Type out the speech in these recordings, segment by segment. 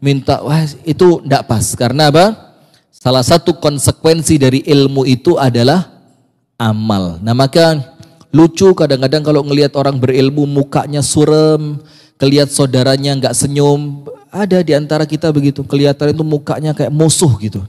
minta, wah itu tidak pas. Karena apa? Salah satu konsekuensi dari ilmu itu adalah amal. Nah maka lucu kadang-kadang kalau ngelihat orang berilmu mukanya surem, kelihat saudaranya nggak senyum. Ada di antara kita begitu, kelihatan itu mukanya kayak musuh gitu.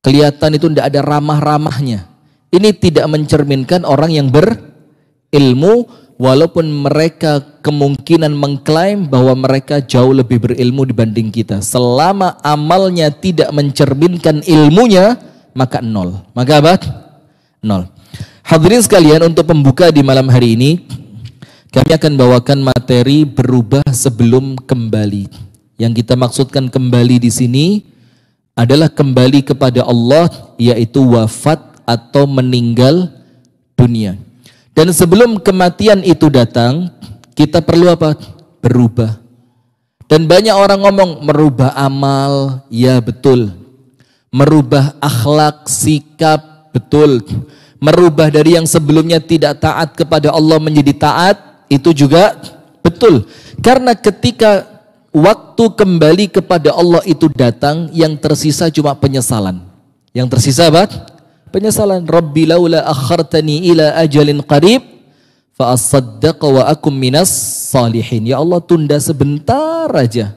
Kelihatan itu tidak ada ramah-ramahnya. Ini tidak mencerminkan orang yang berilmu, walaupun mereka kemungkinan mengklaim bahwa mereka jauh lebih berilmu dibanding kita. Selama amalnya tidak mencerminkan ilmunya, maka nol. Maka apa? Nol. Hadirin sekalian, untuk pembuka di malam hari ini, kami akan bawakan materi berubah sebelum kembali. Yang kita maksudkan kembali di sini adalah kembali kepada Allah, yaitu wafat atau meninggal dunia. Dan sebelum kematian itu datang, kita perlu apa? Berubah. Dan banyak orang ngomong merubah amal, ya betul. Merubah akhlak, sikap, betul. Merubah dari yang sebelumnya tidak taat kepada Allah menjadi taat, itu juga betul. Karena ketika waktu kembali kepada Allah itu datang, yang tersisa cuma penyesalan. Yang tersisa apa? Penyesalan. Rabbi laula akhartani ila ajalin qarib fa asaddaqa wa akum minas salihin. Ya Allah, tunda sebentar aja.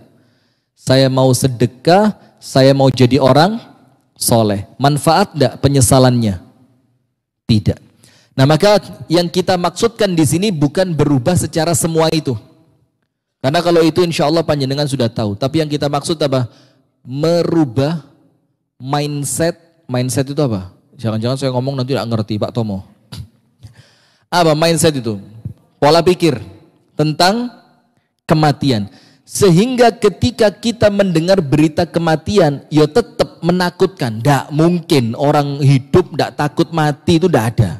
Saya mau sedekah, saya mau jadi orang soleh. Manfaat enggak penyesalannya? Tidak. Nah, maka yang kita maksudkan di sini bukan berubah secara semua itu. Karena kalau itu insya Allah panjenengan sudah tahu. Tapi yang kita maksud apa? Merubah mindset. Mindset itu apa? Jangan-jangan saya ngomong nanti tidak ngerti Pak Tomo. Apa mindset itu? Pola pikir tentang kematian. Sehingga ketika kita mendengar berita kematian, ya tetap menakutkan. Tidak mungkin orang hidup tidak takut mati, itu tidak ada.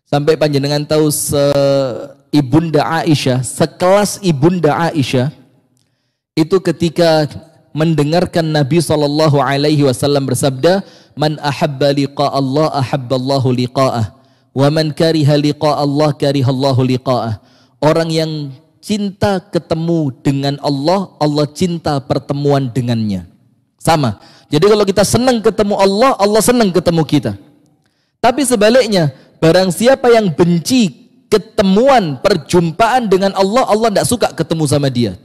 Sampai panjenengan tahu Ibunda Aisyah, sekelas Ibunda Aisyah, itu ketika mendengarkan Nabi SAW bersabda, man ahabba liqa Allah ahabballahu liqa'ah, wa man kariha liqa Allah karihallahu liqa'ah. Orang yang cinta ketemu dengan Allah, Allah cinta pertemuan dengannya. Sama. Jadi kalau kita senang ketemu Allah, Allah senang ketemu kita. Tapi sebaliknya, barang siapa yang benci ketemuan, perjumpaan dengan Allah, Allah tidak suka ketemu sama dia.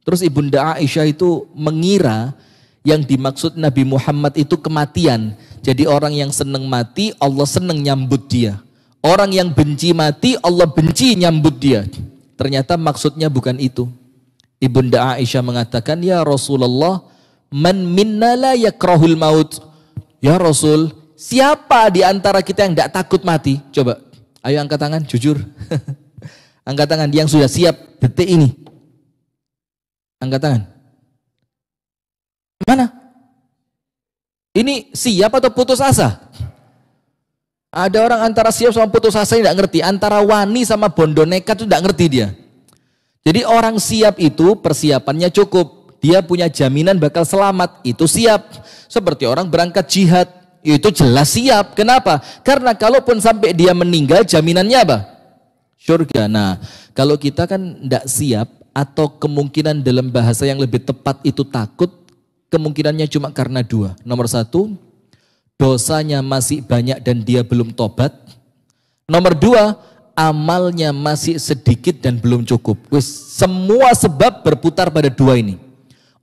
Terus Ibunda Aisyah itu mengira yang dimaksud Nabi Muhammad itu kematian. Jadi orang yang senang mati, Allah senang nyambut dia. Orang yang benci mati, Allah benci nyambut dia. Ternyata maksudnya bukan itu. Ibunda Aisyah mengatakan, ya Rasulullah, man minna la yakrahul maut. Ya Rasul, siapa di antara kita yang tidak takut mati? Coba, ayo angkat tangan, jujur. Angkat tangan yang sudah siap detik ini. Angkat tangan. Mana? Ini siap atau putus asa? Ada orang antara siap sama putus asa tidak ngerti. Antara wani sama bondo nekat itu tidak ngerti dia. Jadi orang siap itu persiapannya cukup. Dia punya jaminan bakal selamat. Itu siap. Seperti orang berangkat jihad. Itu jelas siap. Kenapa? Karena kalaupun sampai dia meninggal, jaminannya apa? Surga. Nah, kalau kita kan tidak siap, atau kemungkinan dalam bahasa yang lebih tepat itu takut, kemungkinannya cuma karena dua. Nomor satu, dosanya masih banyak dan dia belum tobat. Nomor dua, amalnya masih sedikit dan belum cukup. Semua sebab berputar pada dua ini.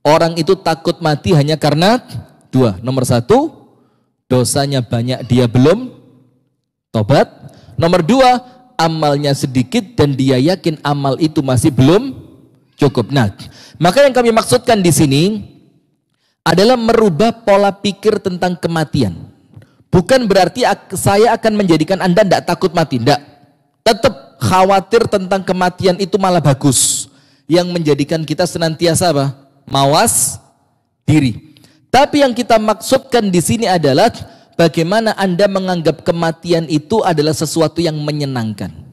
Orang itu takut mati hanya karena dua. Nomor satu, dosanya banyak dia belum tobat. Nomor dua, amalnya sedikit dan dia yakin amal itu masih belum cukup. Nah, maka yang kami maksudkan di sini adalah merubah pola pikir tentang kematian. Bukan berarti saya akan menjadikan Anda tidak takut mati, tidak. Tetap khawatir tentang kematian itu malah bagus. Yang menjadikan kita senantiasa apa? Mawas diri. Tapi yang kita maksudkan di sini adalah bagaimana Anda menganggap kematian itu adalah sesuatu yang menyenangkan.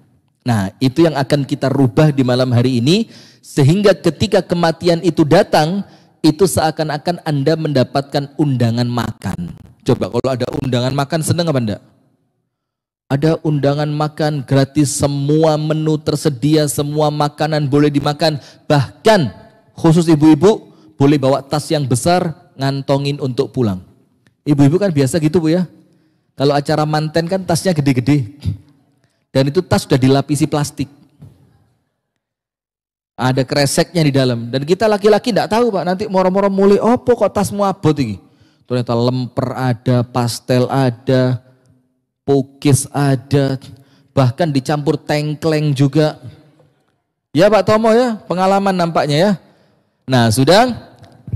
Nah, itu yang akan kita rubah di malam hari ini, sehingga ketika kematian itu datang, itu seakan-akan Anda mendapatkan undangan makan. Coba kalau ada undangan makan, senang apa enggak? Ada undangan makan gratis, semua menu tersedia, semua makanan boleh dimakan. Bahkan khusus ibu-ibu boleh bawa tas yang besar ngantongin untuk pulang. Ibu-ibu kan biasa gitu Bu ya. Kalau acara manten kan tasnya gede-gede. Dan itu tas sudah dilapisi plastik. Ada kreseknya di dalam. Dan kita laki-laki tidak tahu Pak, nanti moro-moro mulai opo kok tasmu abot ini. Ternyata lemper ada, pastel ada, pukis ada, bahkan dicampur tengkleng juga. Ya Pak Tomo ya, pengalaman nampaknya ya. Nah sudah,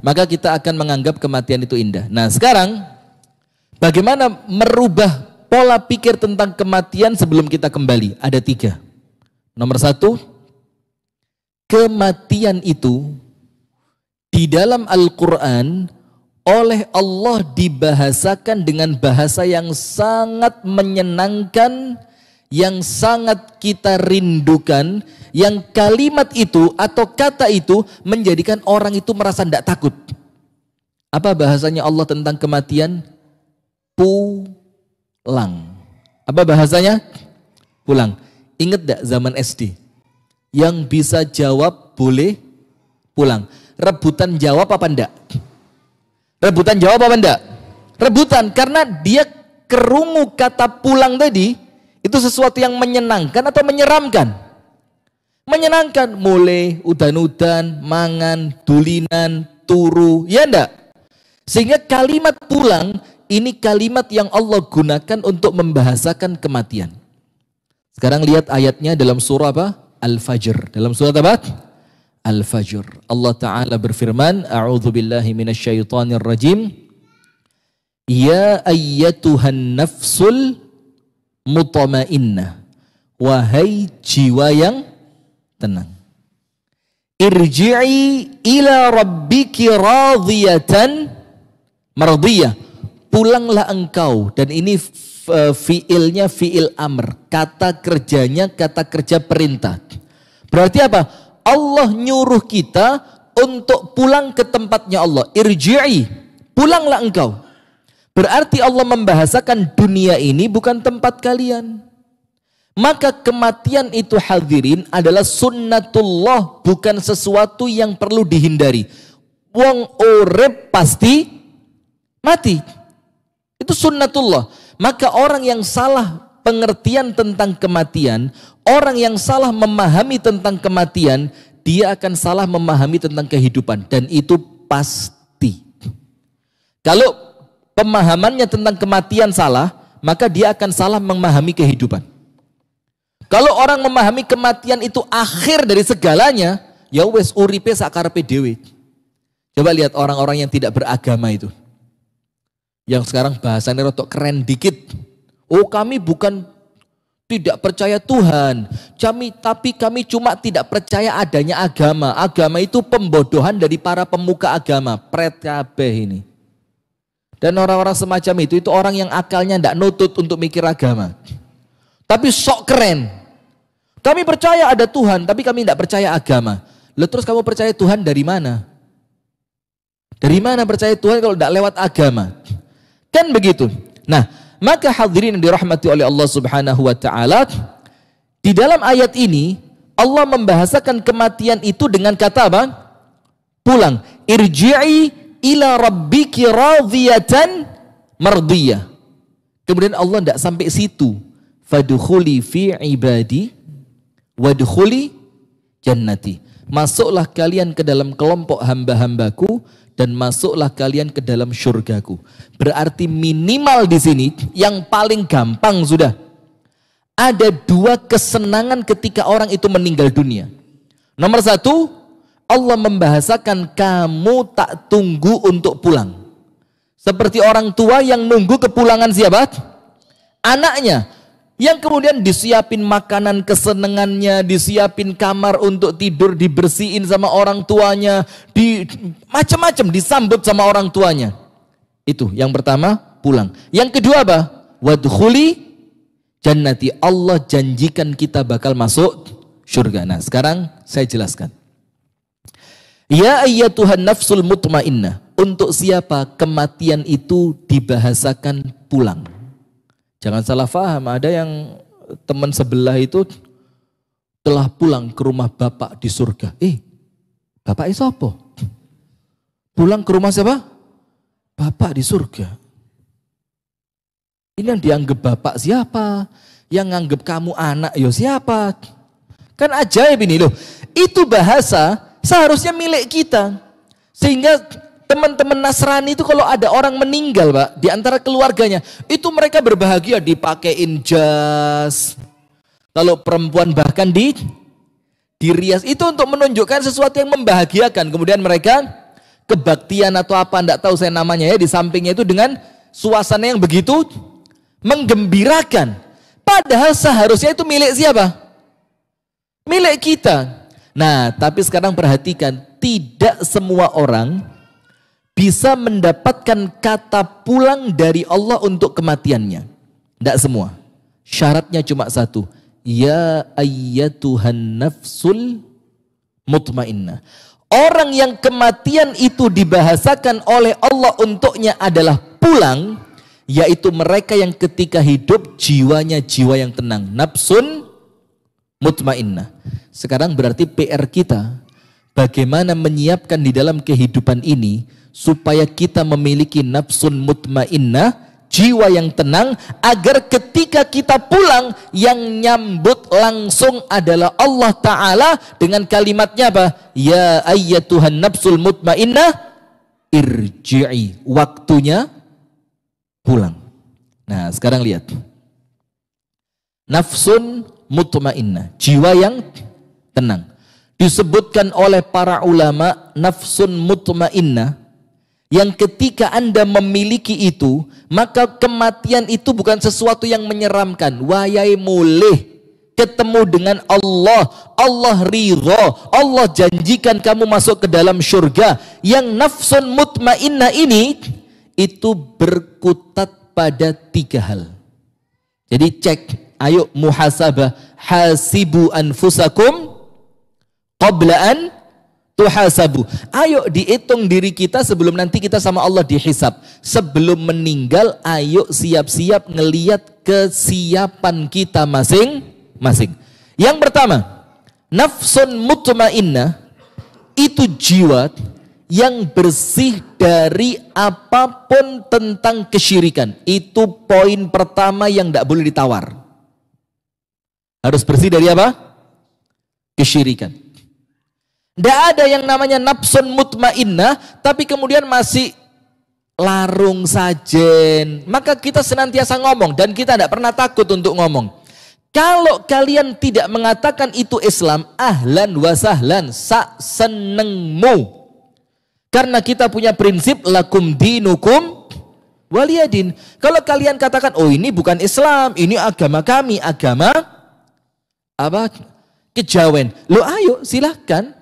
maka kita akan menganggap kematian itu indah. Nah sekarang, bagaimana merubah pola pikir tentang kematian sebelum kita kembali? Ada 3. Nomor 1, kematian itu di dalam Al-Quran oleh Allah dibahasakan dengan bahasa yang sangat menyenangkan, yang sangat kita rindukan, yang kalimat itu atau kata itu menjadikan orang itu merasa tidak takut. Apa bahasanya Allah tentang kematian? Pulang. Apa bahasanya? Pulang. Ingat tidak zaman SD? Yang bisa jawab boleh pulang. Rebutan jawab apa enggak? Rebutan jawab apa enggak? Rebutan, karena dia kerungu kata pulang tadi itu sesuatu yang menyenangkan atau menyeramkan? Menyenangkan, mulai udan-udan, mangan, dulinan, turu, ya enggak? Sehingga kalimat pulang ini kalimat yang Allah gunakan untuk membahasakan kematian. Sekarang lihat ayatnya dalam surah apa? Al-Fajr. Dalam surah apa? Al-Fajr. Allah Ta'ala berfirman, A'udzu billahi minasyaitonir rajim. Ya ayyatuhan nafsul mutmainnah. Wahai jiwa yang tenang. Irji'i ila rabbiki radiyatan mardiyah. Pulanglah engkau. Dan ini fiilnya fiil amr. Kata kerjanya kata kerja perintah. Berarti apa? Allah nyuruh kita untuk pulang ke tempatnya Allah. Irji'i, pulanglah engkau. Berarti Allah membahasakan dunia ini bukan tempat kalian. Maka kematian itu hadirin adalah sunnatullah, bukan sesuatu yang perlu dihindari. Wong urip pasti mati. Itu sunnatullah. Maka orang yang salah pengertian tentang kematian, orang yang salah memahami tentang kematian, dia akan salah memahami tentang kehidupan. Dan itu pasti. Kalau pemahamannya tentang kematian salah, maka dia akan salah memahami kehidupan. Kalau orang memahami kematian itu akhir dari segalanya, ya wes uripe sakarepe dhewe. Coba lihat orang-orang yang tidak beragama itu. Yang sekarang bahasanya rotok keren dikit. Oh kami bukan tidak percaya Tuhan, tapi kami cuma tidak percaya adanya agama. Agama itu pembodohan dari para pemuka agama, pret kabeh ini. Dan orang-orang semacam itu orang yang akalnya tidak nutut untuk mikir agama. Tapi sok keren. Kami percaya ada Tuhan, tapi kami tidak percaya agama. Lalu terus kamu percaya Tuhan dari mana? Dari mana percaya Tuhan kalau tidak lewat agama? Kan begitu. Nah, maka hadirin yang dirahmati oleh Allah Subhanahu wa taala, di dalam ayat ini Allah membahasakan kematian itu dengan kata apa? Pulang. Irji'i ila rabbiki radiyatan mardiyah. Kemudian Allah tidak sampai situ. Fadkhuli fi ibadi wadkhuli jannati. Masuklah kalian ke dalam kelompok hamba-hambaku dan masuklah kalian ke dalam syurgaku. Berarti minimal di sini yang paling gampang sudah. Ada 2 kesenangan ketika orang itu meninggal dunia. Nomor 1, Allah membahasakan kamu tak tunggu untuk pulang. Seperti orang tua yang nunggu kepulangan siapa? Anaknya. Yang kemudian disiapin makanan kesenangannya, disiapin kamar untuk tidur, dibersihin sama orang tuanya, macam-macam disambut sama orang tuanya. Itu yang pertama, pulang. Yang kedua apa? Wadkhuli jannati. Allah janjikan kita bakal masuk surga. Nah, sekarang saya jelaskan. Ya ayyatuhan nafsul mutmainnah. Untuk siapa kematian itu dibahasakan pulang? Jangan salah faham, ada yang teman sebelah itu telah pulang ke rumah bapak di surga. Bapak isopo? Pulang ke rumah siapa? Bapak di surga. Ini yang dianggap bapak siapa? Yang nganggap kamu anak yo siapa? Kan ajaib ini loh. Itu bahasa seharusnya milik kita. Sehingga teman-teman Nasrani itu kalau ada orang meninggal Pak, di antara keluarganya, itu mereka berbahagia dipakein jas. Kalau perempuan bahkan dirias. Itu untuk menunjukkan sesuatu yang membahagiakan. Kemudian mereka kebaktian atau apa, enggak tahu saya namanya ya, di sampingnya itu dengan suasana yang begitu menggembirakan. Padahal seharusnya itu milik siapa? Milik kita. Nah, tapi sekarang perhatikan, tidak semua orang bisa mendapatkan kata pulang dari Allah untuk kematiannya. Tidak semua. Syaratnya cuma satu. Ya ayyatuhan nafsul mutmainnah. Orang yang kematian itu dibahasakan oleh Allah untuknya adalah pulang, yaitu mereka yang ketika hidup jiwanya jiwa yang tenang. Nafsun mutmainnah. Sekarang berarti PR kita bagaimana menyiapkan di dalam kehidupan ini supaya kita memiliki nafsun mutmainnah, jiwa yang tenang, agar ketika kita pulang yang nyambut langsung adalah Allah Ta'ala dengan kalimatnya apa? Ya ayyatuhan nafsul mutmainnah irji'i, waktunya pulang. Nah sekarang lihat, nafsun mutmainnah, jiwa yang tenang, disebutkan oleh para ulama nafsun mutmainnah yang ketika Anda memiliki itu, maka kematian itu bukan sesuatu yang menyeramkan. Wayai mulih ketemu dengan Allah, Allah ridho, Allah janjikan kamu masuk ke dalam surga. Yang nafsun mutmainnah ini itu berkutat pada 3 hal. Jadi cek, ayo muhasabah, hasibu anfusakum qabla an tuhasabu. Ayo dihitung diri kita sebelum nanti kita sama Allah dihisab. Sebelum meninggal, ayo siap-siap ngeliat kesiapan kita masing-masing. Yang pertama, nafsun mutmainnah itu jiwa yang bersih dari apapun tentang kesyirikan. Itu poin pertama yang tidak boleh ditawar. Harus bersih dari apa? Kesyirikan. Tidak ada yang namanya nafsun mutmainnah tapi kemudian masih larung sajen. Maka kita senantiasa ngomong dan kita tidak pernah takut untuk ngomong. Kalau kalian tidak mengatakan itu Islam, ahlan wa sahlan, sak senengmu. Karena kita punya prinsip lakum dinukum waliyadin. Kalau kalian katakan, oh ini bukan Islam, ini agama kami, agama apa? Kejawen. Lo ayo silahkan.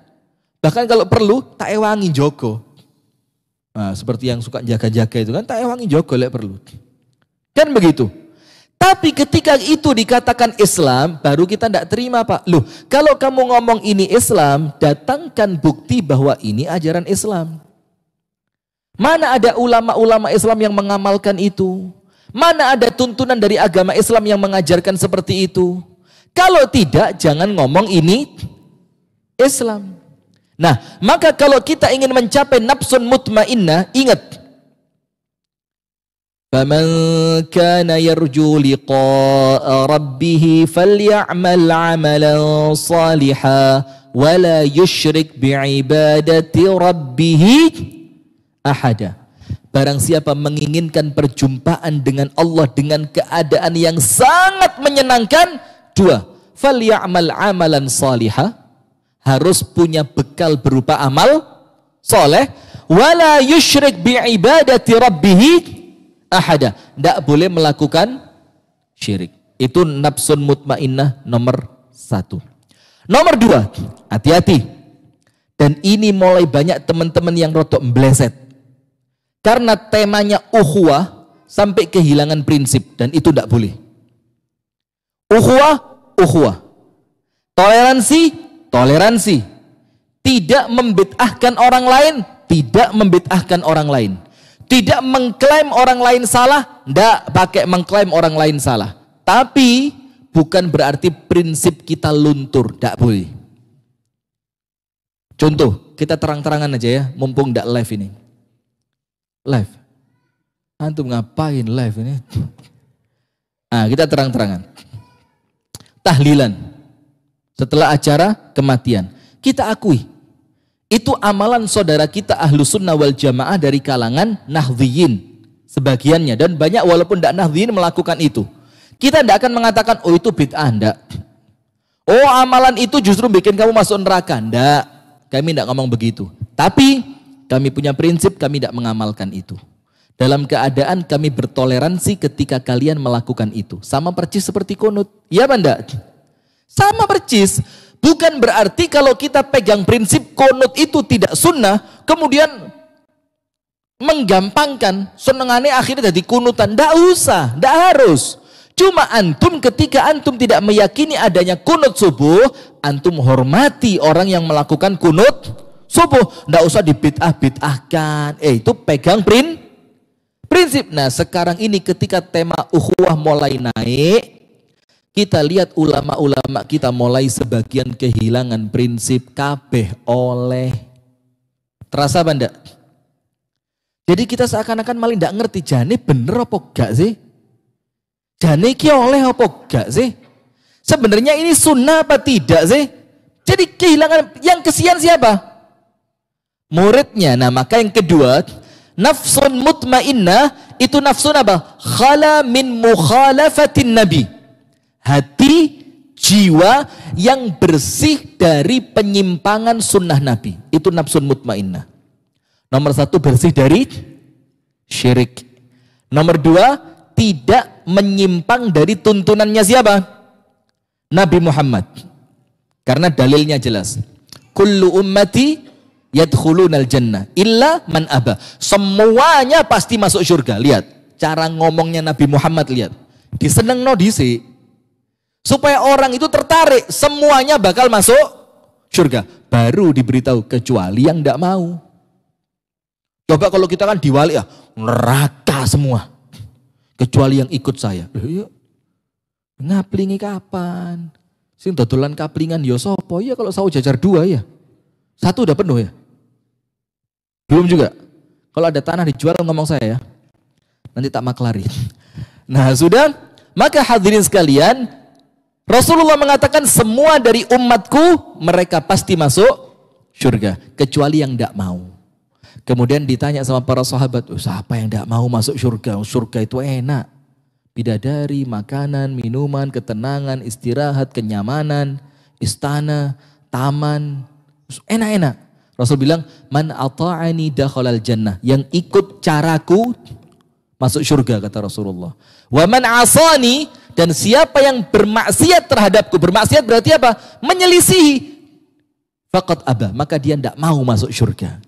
Bahkan kalau perlu tak ewangi jogo. Nah, seperti yang suka jaga-jaga itu kan, tak ewangi jogo lek perlu. Kan begitu. Tapi ketika itu dikatakan Islam, baru kita tidak terima Pak. Loh, kalau kamu ngomong ini Islam, datangkan bukti bahwa ini ajaran Islam. Mana ada ulama-ulama Islam yang mengamalkan itu? Mana ada tuntunan dari agama Islam yang mengajarkan seperti itu? Kalau tidak, jangan ngomong ini Islam. Nah, maka kalau kita ingin mencapai nafsun mutmainnah, ingat. Faman kana yarju liqa'a rabbih faly'amal 'amalan shalihan wa la yusyrik bi'ibadati rabbih ahada. Barang siapa menginginkan perjumpaan dengan Allah dengan keadaan yang sangat menyenangkan, 2, faly'amal 'amalan shalihan, harus punya bekal berupa amal soleh, wala yusyrik bi'ibadati rabbih ahada, tidak boleh melakukan syirik. Itu nafsun mutmainnah nomor 1. Nomor 2, hati-hati, dan ini mulai banyak teman-teman yang rotok mbleset karena temanya ukhuwah sampai kehilangan prinsip, dan itu tidak boleh. Ukhuwah, toleransi, tidak membid'ahkan orang lain, tidak membid'ahkan orang lain, tidak mengklaim orang lain salah, tidak pakai mengklaim orang lain salah. Tapi bukan berarti prinsip kita luntur, tidak boleh. Contoh, kita terang-terangan aja ya, mumpung ndak live ini. Live. Antum ngapain live ini? Nah, kita terang-terangan. Tahlilan. Setelah acara kematian. Kita akui. Itu amalan saudara kita Ahlus Sunnah wal Jamaah dari kalangan Nahdhiyin. Sebagiannya. Dan banyak walaupun tidak Nahdhiyin melakukan itu. Kita tidak akan mengatakan, oh itu bid'ah, enggak. Oh amalan itu justru bikin kamu masuk neraka. Enggak. Kami tidak ngomong begitu. Tapi kami punya prinsip, kami tidak mengamalkan itu. Dalam keadaan kami bertoleransi ketika kalian melakukan itu. Sama percis seperti kunut. Iya apa enggak? Sama percis. Bukan berarti kalau kita pegang prinsip kunut itu tidak sunnah, kemudian menggampangkan. Senengannya akhirnya jadi kunutan. Enggak usah, enggak harus. Cuma antum ketika antum tidak meyakini adanya kunut subuh, antum hormati orang yang melakukan kunut subuh. Nggak usah dibid'ah-bid'ahkan. Itu pegang prinsip. Nah sekarang ini ketika tema ukhuwah mulai naik, kita lihat ulama-ulama kita mulai sebagian kehilangan prinsip kabeh oleh. Terasa apa enggak? Jadi kita seakan-akan malah nggak ngerti jane bener apa enggak sih? Jane ki oleh apa enggak sih? Sebenarnya ini sunnah apa tidak sih? Jadi kehilangan, yang kesian siapa? Muridnya. Nah maka yang kedua, nafsun mutmainnah itu nafsun apa? Khala min mukhalafatin nabi. Hati jiwa yang bersih dari penyimpangan sunnah nabi. Itu nafsun mutmainnah. Nomor satu, bersih dari syirik. Nomor dua, tidak menyimpang dari tuntunannya siapa? Nabi Muhammad. Karena dalilnya jelas. Kullu ummati yadkhulunal jannah illa man aba. Semuanya pasti masuk surga. Lihat cara ngomongnya Nabi Muhammad, lihat. Disenengno dhisik. Supaya orang itu tertarik, semuanya bakal masuk surga. Baru diberitahu kecuali yang enggak mau. Coba kalau kita kan diwali ya, neraka semua. Kecuali yang ikut saya. Ngaplingi kapan? Sing dodolan kaplingan ya sapa? Ya kalau sawo jajar 2 ya. 1 udah penuh ya? Belum juga. Kalau ada tanah dijual ngomong saya ya. Nanti tak maklari. Nah sudah, maka hadirin sekalian, Rasulullah mengatakan semua dari umatku mereka pasti masuk surga. Kecuali yang tidak mau. Kemudian ditanya sama para sahabat, siapa yang tidak mau masuk surga? Surga itu enak. Bidadari, makanan, minuman, ketenangan, istirahat, kenyamanan, istana, taman. Enak-enak. Rasul bilang, man ata'ani dakhalal jannah. Yang ikut caraku masuk surga, kata Rasulullah. Wa man asani, dan siapa yang bermaksiat terhadapku. Bermaksiat berarti apa? Menyelisihi. Faqad aba, maka dia tidak mau masuk surga.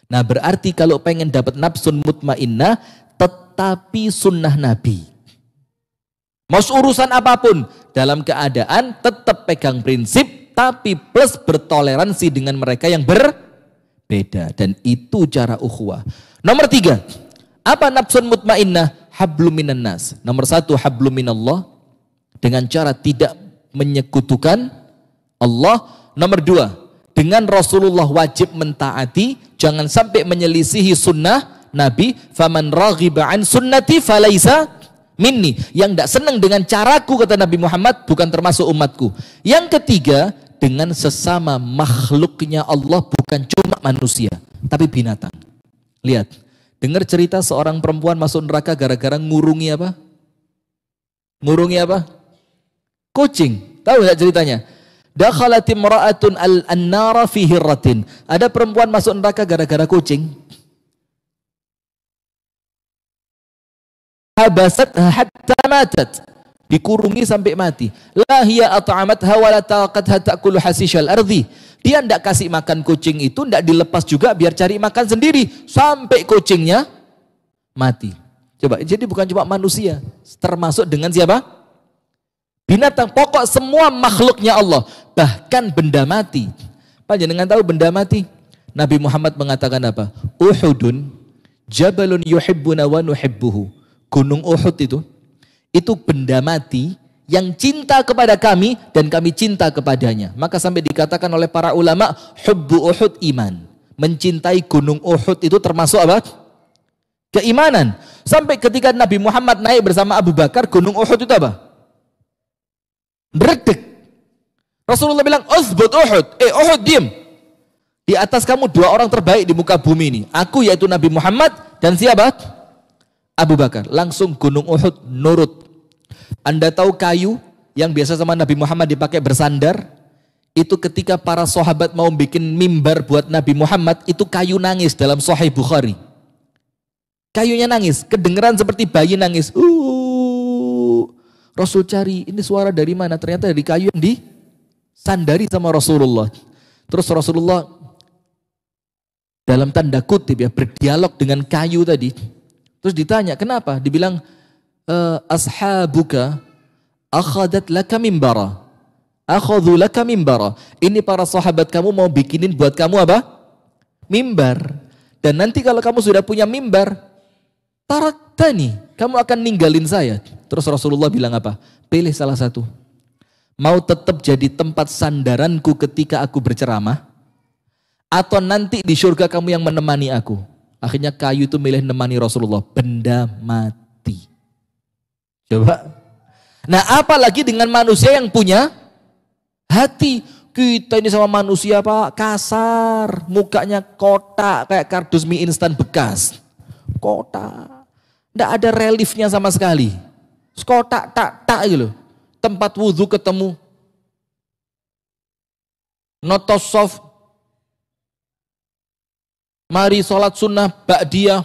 Nah berarti kalau pengen dapat nafsun mutmainnah, tetapi sunnah Nabi. Mau urusan apapun, dalam keadaan tetap pegang prinsip, tapi plus bertoleransi dengan mereka yang berbeda. Dan itu cara ukhuwah. Nomor 3, apa nafsun mutmainnah? Hablum minan nas. Nomor 1, hablum minallah, dengan cara tidak menyekutukan Allah. Nomor 2, dengan Rasulullah wajib mentaati, jangan sampai menyelisihi sunnah Nabi. Faman raghiba an sunnati falaisa minni. Yang tidak senang dengan caraku, kata Nabi Muhammad, bukan termasuk umatku. Yang ketiga, dengan sesama makhluknya Allah, bukan cuma manusia, tapi binatang. Lihat, dengar cerita seorang perempuan masuk neraka gara-gara ngurungi apa? Ngurungi apa? Kucing. Tahu nggak ceritanya? Dakhalat imra'atun al-annara fi hirratin. Ada perempuan masuk neraka gara-gara kucing. Habasat hatta matat. Dikurungi sampai mati. La hiya at'amatha wa la taqatha ta'kulu hasishal ardi. Dia tidak kasih makan kucing itu, tidak dilepas juga biar cari makan sendiri sampai kucingnya mati. Coba, jadi bukan cuma manusia, termasuk dengan siapa? Binatang. Pokok semua makhluknya Allah, bahkan benda mati. Panjenengan tahu benda mati? Nabi Muhammad mengatakan apa? Uhudun jabalun yuhibbuna wa nuhibbuhu. Gunung Uhud itu benda mati yang cinta kepada kami dan kami cinta kepadanya. Maka sampai dikatakan oleh para ulama, hubbu Uhud iman. mencintai gunung Uhud itu termasuk apa? Keimanan. Sampai ketika Nabi Muhammad naik bersama Abu Bakar, gunung Uhud itu apa? Meredek. Rasulullah bilang, "Uthbut Uhud." Uhud, diam. Di atas kamu 2 orang terbaik di muka bumi ini. Aku yaitu Nabi Muhammad dan siapa? Abu Bakar. Langsung gunung Uhud nurut. Anda tahu kayu yang biasa sama Nabi Muhammad dipakai bersandar? Itu ketika para sahabat mau bikin mimbar buat Nabi Muhammad, itu kayu nangis dalam Sahih Bukhari. Kayunya nangis, kedengeran seperti bayi nangis. Rasul cari, ini suara dari mana? Ternyata dari kayu yang disandari sama Rasulullah. Terus Rasulullah dalam tanda kutip ya, berdialog dengan kayu tadi. Terus ditanya, kenapa? Dibilang, ashabuka akhadat laka mimbara. Akhadhu laka mimbara. Ini para sahabat kamu mau bikinin buat kamu apa? Mimbar. Dan nanti kalau kamu sudah punya mimbar, taraktani, kamu akan ninggalin saya. Terus Rasulullah bilang apa? Pilih salah satu. Mau tetap jadi tempat sandaranku ketika aku berceramah, atau nanti di surga kamu yang menemani aku. Akhirnya kayu itu milih menemani Rasulullah. Benda mati. Coba. Nah, apalagi dengan manusia yang punya hati. Kita ini sama manusia Pak, kasar, mukanya kotak kayak kardus mie instan bekas. Kotak. Enggak ada reliefnya sama sekali. Kotak tak gitu. Tempat wudhu ketemu. Notosof. Mari sholat sunnah ba'diyah.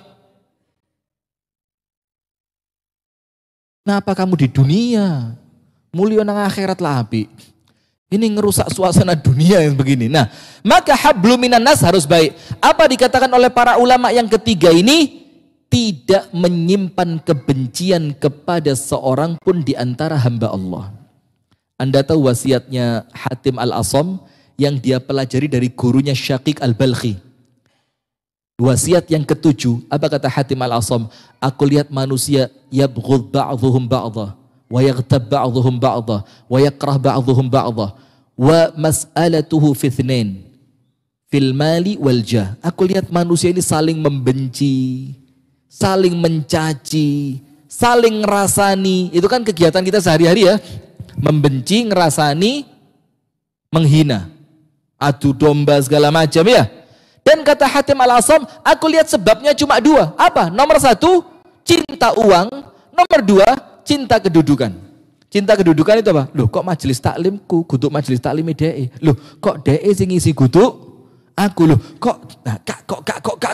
Kenapa kamu di dunia? Mulia nang akhirat lah api. Ini ngerusak suasana dunia yang begini. Nah, maka hablum minan nas harus baik. Apa dikatakan oleh para ulama yang ketiga ini? Tidak menyimpan kebencian kepada seorang pun di antara hamba Allah. Anda tahu wasiatnya Hatim Al-Asam yang dia pelajari dari gurunya Syaqiq Al-Balkhi. Wasiat yang ketujuh, apa kata Hatim Al-Asam? Aku lihat manusia yabghud ba'dhuhum ba'dha wa yaghtab ba'dhuhum ba'dha wa yakrah ba'dhuhum ba'dha wa mas'alatuhu fi ithnain fil mali wal jah. Aku lihat manusia ini saling membenci, saling mencaci, saling ngerasani. Itu kan kegiatan kita sehari-hari ya. Membenci, ngerasani, menghina, adu domba segala macam ya. Dan kata Hatim Al-Asam, aku lihat sebabnya cuma 2. Apa? Nomor 1, cinta uang. Nomor 2, cinta kedudukan. Cinta kedudukan itu apa? Loh kok majelis taklimku, guduk majelis taklim DE. Loh kok DE sing ngisi guduk? Aku loh kok nah,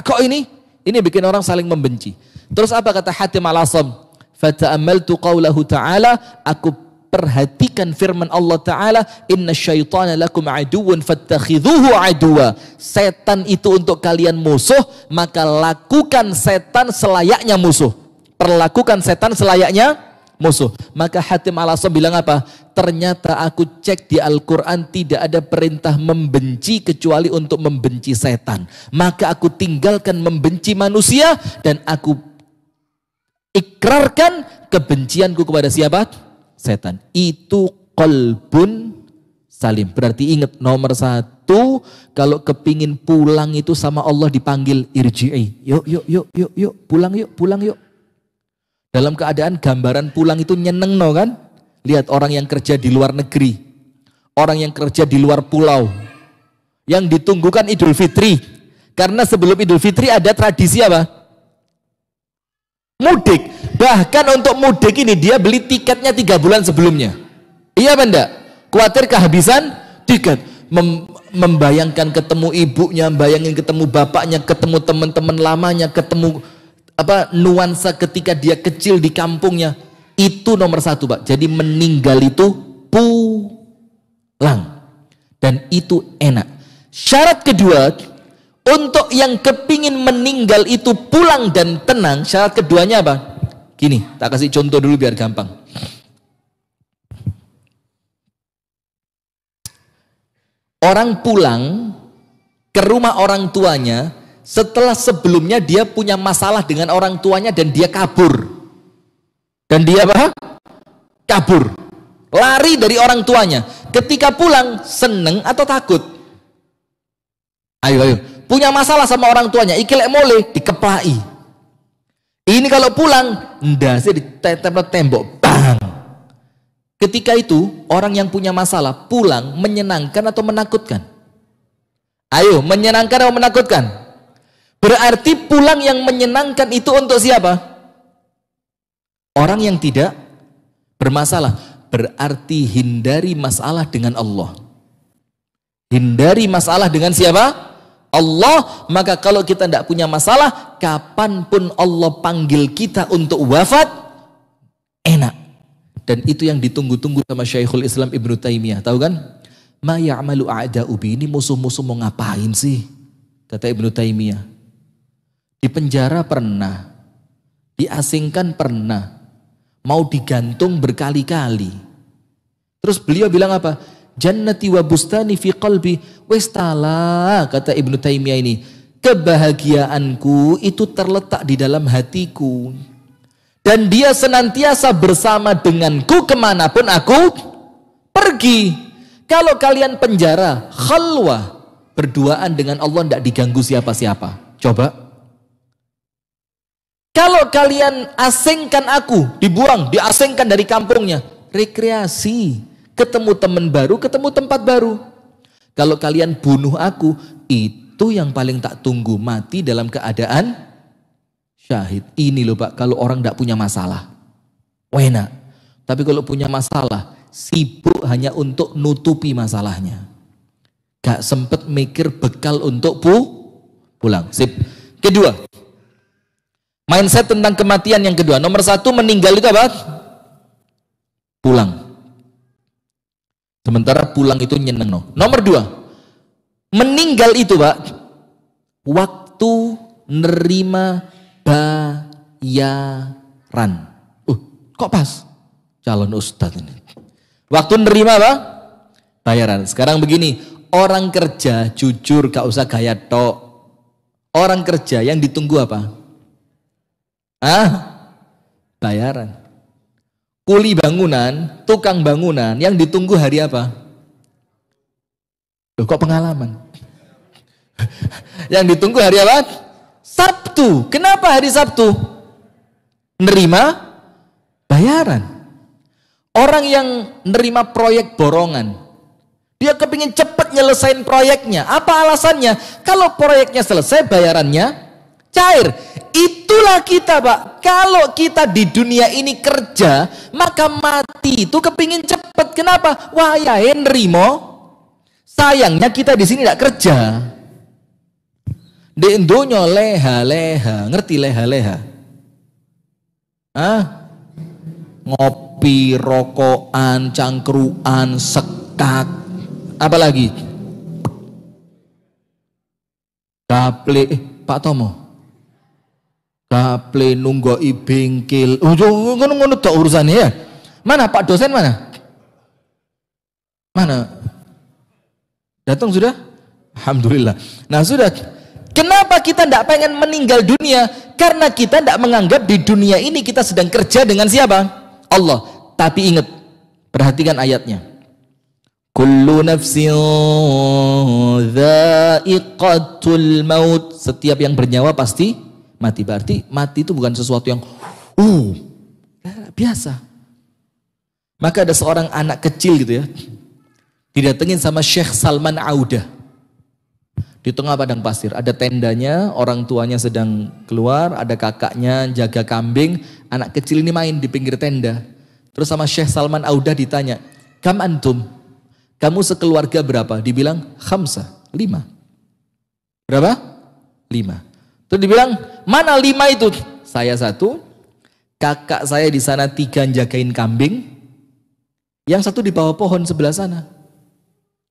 kok ini? Ini bikin orang saling membenci. Terus apa kata Hatim Al-Asam? Fata'ammaltu qawlahu ta'ala, aku perhatikan firman Allah Ta'ala, inna syaitana lakum aduun fattakhidhuhu aduwa. Setan itu untuk kalian musuh, maka lakukan setan selayaknya musuh. Perlakukan setan selayaknya musuh. Maka Hatim Al-Asam bilang apa? Ternyata aku cek di Al-Quran tidak ada perintah membenci kecuali untuk membenci setan. Maka aku tinggalkan membenci manusia dan aku ikrarkan kebencianku kepada siapa? Setan. Itu qalbun salim. Berarti ingat nomor 1, kalau kepingin pulang itu sama Allah dipanggil irji'i. Yuk, pulang yuk. Dalam keadaan gambaran pulang itu nyeneng no kan? Lihat orang yang kerja di luar negeri, orang yang kerja di luar pulau, yang ditunggukan Idul Fitri. Karena sebelum Idul Fitri ada tradisi apa? Mudik. Bahkan untuk mudik ini dia beli tiketnya 3 bulan sebelumnya. Iya benda? Khawatir kehabisan tiket. Membayangkan ketemu ibunya, bayangin ketemu bapaknya, ketemu teman-teman lamanya, ketemu apa nuansa ketika dia kecil di kampungnya. Itu nomor 1 Pak. Jadi meninggal itu pulang. Dan itu enak. Syarat kedua, untuk yang kepingin meninggal itu pulang dan tenang, syarat keduanya apa? Gini, tak kasih contoh dulu biar gampang. Orang pulang ke rumah orang tuanya setelah sebelumnya dia punya masalah dengan orang tuanya dan dia kabur. Dan dia apa? Kabur. Lari dari orang tuanya. Ketika pulang, seneng atau takut? Ayo. punya masalah sama orang tuanya, iki lek mole dikeplai. Ini kalau pulang, ndase ditempel tembok, bang. Ketika itu, orang yang punya masalah pulang menyenangkan atau menakutkan? Ayo, menyenangkan atau menakutkan? Berarti pulang yang menyenangkan itu untuk siapa? Orang yang tidak bermasalah. Berarti hindari masalah dengan Allah. Hindari masalah dengan siapa? Allah. Maka kalau kita tidak punya masalah, kapanpun Allah panggil kita untuk wafat, enak. Dan itu yang ditunggu-tunggu sama Syekhul Islam Ibnu Taimiyah. Tahu kan? Ma ya'malu a'da'u bi, ini musuh-musuh mau ngapain sih? Kata Ibnu Taimiyah. Di penjara pernah, diasingkan pernah, mau digantung berkali-kali. Terus beliau bilang apa? Jannati wa bustani fi qalbi. Wes tala, kata Ibnu Taimiyah ini, kebahagiaanku itu terletak di dalam hatiku. Dan dia senantiasa bersama denganku kemanapun aku pergi. Kalau kalian penjara, khalwah, berduaan dengan Allah, tidak diganggu siapa-siapa. Coba. Kalau kalian asingkan aku, dibuang, diasingkan dari kampungnya, rekreasi, ketemu teman baru, ketemu tempat baru. Kalau kalian bunuh aku, itu yang paling tak tunggu, mati dalam keadaan syahid. Ini loh Pak, kalau orang tidak punya masalah, enak. Tapi kalau punya masalah, sibuk hanya untuk nutupi masalahnya. Gak sempet mikir bekal untuk pulang. Sip. Kedua, mindset tentang kematian yang kedua. Nomor satu, meninggal itu apa? Pulang. Sementara pulang itu nyeneng. No. Nomor dua, meninggal itu Pak, waktu nerima bayaran. Kok pas? Calon ustadz ini. Waktu nerima apa? Bayaran. Sekarang begini, orang kerja jujur, gak usah gaya tok. Orang kerja yang ditunggu apa? Bayaran. Kuli bangunan, tukang bangunan yang ditunggu hari apa? Loh, kok pengalaman? Yang ditunggu hari apa? Sabtu. Kenapa hari Sabtu? Nerima bayaran. Orang yang nerima proyek borongan, dia kepingin cepat nyelesain proyeknya. Apa alasannya? Kalau proyeknya selesai, bayarannya cair. Itulah kita Pak. Kalau kita di dunia ini kerja, maka mati itu kepingin cepat. Kenapa? Wah ya nerimo. Sayangnya kita di sini tidak kerja. Di Indonya leha-leha, ngerti leha-leha? Ngopi, rokokan, cangkruan, sekat, apalagi? Gaple, Pak Tomo. Gaple nunggoi bengkel. Ngono-ngono tok urusannya ya. Mana Pak dosen mana? Mana? Datang sudah? Alhamdulillah. Nah sudah. Kenapa kita tidak pengen meninggal dunia? Karena kita tidak menganggap di dunia ini kita sedang kerja dengan siapa? Allah. Tapi ingat, perhatikan ayatnya. Kullu nafsin dha'iqatul maut. Setiap yang bernyawa pasti mati. Berarti mati itu bukan sesuatu yang biasa. Maka ada seorang anak kecil gitu ya, didatengin sama Syekh Salman Audah. Di tengah padang pasir, ada tendanya, orang tuanya sedang keluar, ada kakaknya jaga kambing, anak kecil ini main di pinggir tenda. Terus sama Syekh Salman Audah ditanya, "Kam antum?" Kamu sekeluarga berapa? Dibilang, "Khamsa," 5. Berapa? 5. Terus dibilang, "Mana 5 itu?" "Saya 1, kakak saya di sana 3 jagain kambing, yang 1 di bawah pohon sebelah sana."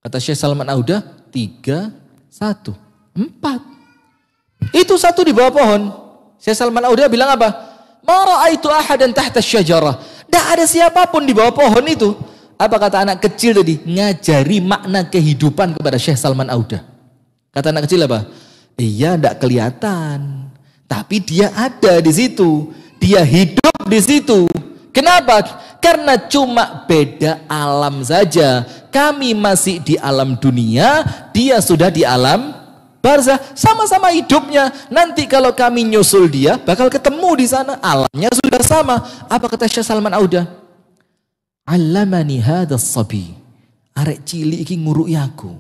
Kata Syekh Salman Audah, 3, 1, 4. Itu 1 di bawah pohon. Syekh Salman Audah bilang apa? "Ma ra'aitu ahadan tahta syajarah." Tidak ada siapapun di bawah pohon itu. Apa kata anak kecil tadi? Ngajari makna kehidupan kepada Syekh Salman Audah. Kata anak kecil apa? Iya, tidak kelihatan, tapi dia ada di situ. Dia hidup di situ. Kenapa? Karena cuma beda alam saja. Kami masih di alam dunia, dia sudah di alam barzah, sama-sama hidupnya. Nanti kalau kami nyusul dia, bakal ketemu di sana. Alamnya sudah sama. Apa kata Syekh Salman Auda? Allamani hadas sabi. Arek cilik iki nguruki aku.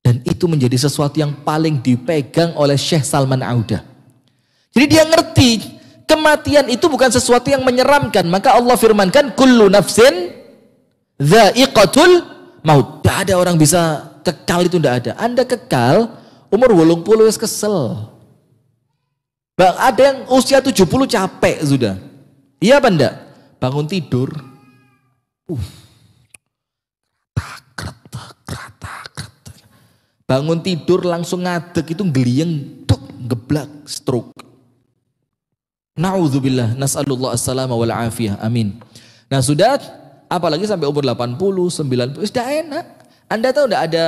Dan itu menjadi sesuatu yang paling dipegang oleh Syekh Salman Auda. Jadi dia ngerti kematian itu bukan sesuatu yang menyeramkan. Maka Allah firmankan, kullu nafsin dha'iqatul maut. Tidak ada orang bisa kekal, itu tidak ada. Anda kekal umur 80 wis kesel. Bang, ada yang usia 70 capek sudah. Iya apa enggak? Bangun tidur. Bangun tidur langsung ngadeg itu geliyeng, tuk, geblak, stroke. Na'udzubillah, nas'alullah as-salama wal afiyah. Amin. Nah, sudah apalagi sampai umur 80, 90, sudah enak. Anda tahu enggak ada